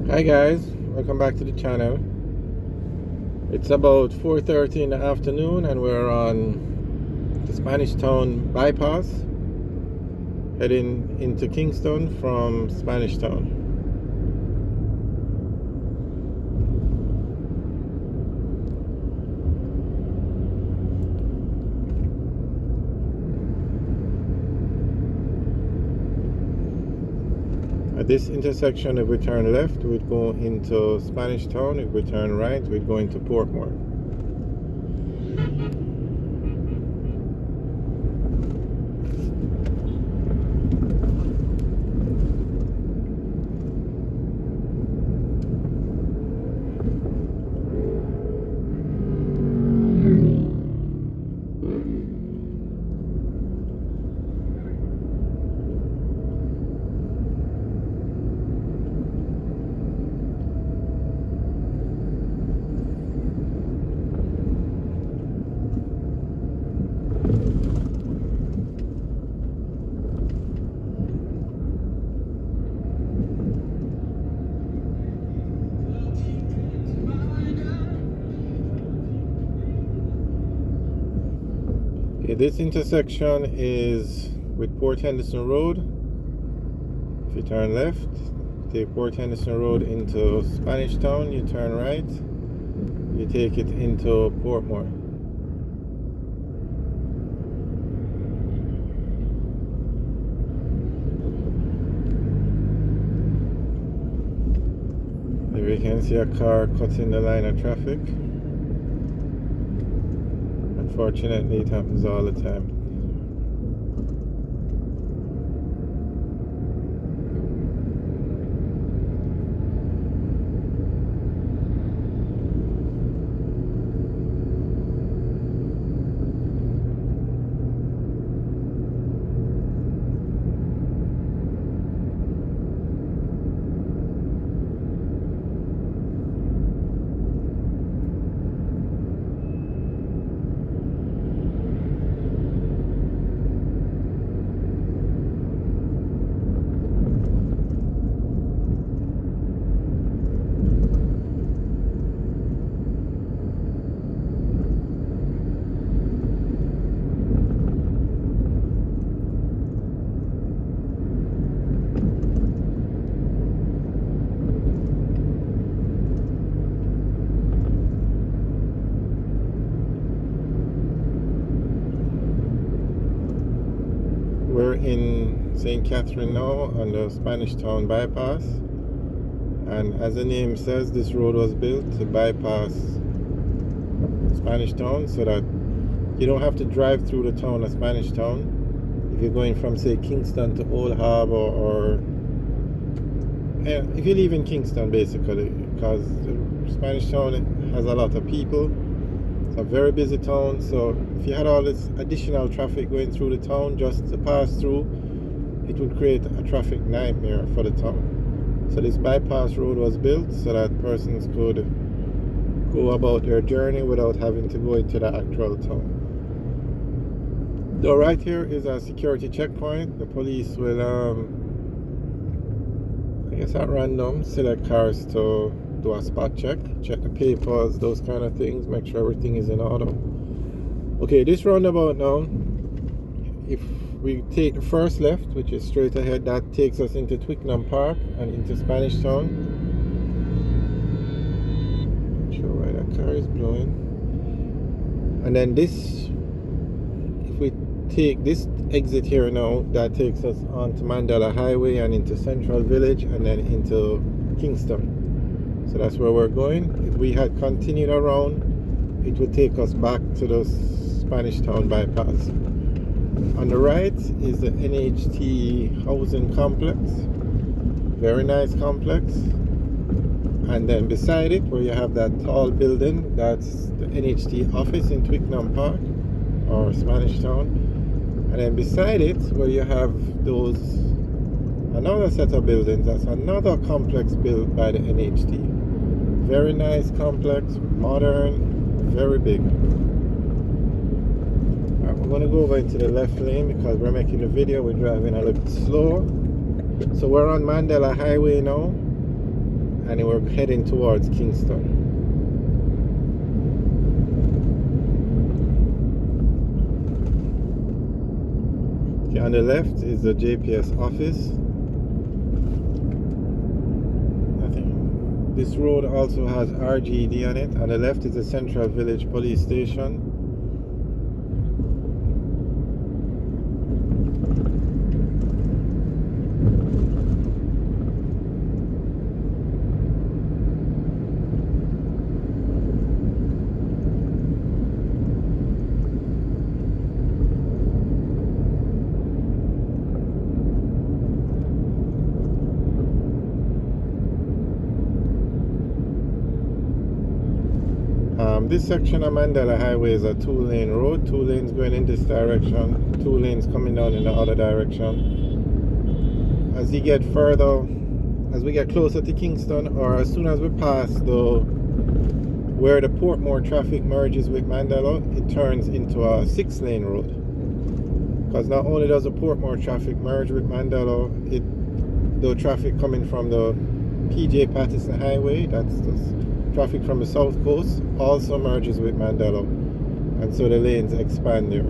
Hi guys, welcome back to the channel. It's about 4:30 in the afternoon and we're on the Spanish Town bypass heading into Kingston from Spanish Town. At this intersection, if we turn left, we'd go into Spanish Town. If we turn right, we'd go into Portmore. Okay, this intersection is with Port Henderson Road. If you turn left, take Port Henderson Road into Spanish Town, you turn right, you take it into Portmore. There we can see a car cutting the line of traffic. Unfortunately, it happens all the time. We're in St. Catherine now on the Spanish Town bypass, and as the name says, this road was built to bypass Spanish Town so that you don't have to drive through the town of Spanish Town if you're going from, say, Kingston to Old Harbour, or if you live in Kingston basically, because Spanish Town has a lot of people. It's a very busy town, so if you had all this additional traffic going through the town just to pass through, it would create a traffic nightmare for the town. So this bypass road was built so that persons could go about their journey without having to go into the actual town. Though right here is a security checkpoint. The police will, I guess at random, select cars to do a spot check the papers, those kind of things, make sure everything is in order. Okay, this roundabout now, if we take the first left, which is straight ahead, that takes us into Twickenham Park and into Spanish Town. Not sure why that car is blowing. And then this, if we take this exit here now, that takes us onto Mandela Highway and into Central Village and then into Kingston. So that's where we're going. If we had continued around, it would take us back to the Spanish Town bypass. On the right is the NHT housing complex. Very nice complex. And then beside it, where you have that tall building, that's the NHT office in Twickenham Park or Spanish Town. And then beside it, where you have another set of buildings, that's another complex built by the NHT. Very nice complex, modern, very big. Alright, we're going to go over into the left lane because we're making the video. We're driving a little slower. So we're on Mandela Highway now, and we're heading towards Kingston. Okay, on the left is the JPS office. I think this road also has RGD on it. On the left is the Central Village Police Station. This section of Mandela Highway is a 2-lane road, 2 lanes going in this direction, 2 lanes coming down in the other direction. As we get closer to Kingston, or as soon as we pass where the Portmore traffic merges with Mandela, it turns into a 6-lane road. Because not only does the Portmore traffic merge with Mandela, the traffic coming from the PJ Patterson Highway, that's the traffic from the south coast, also merges with Mandela, and so the lanes expand there.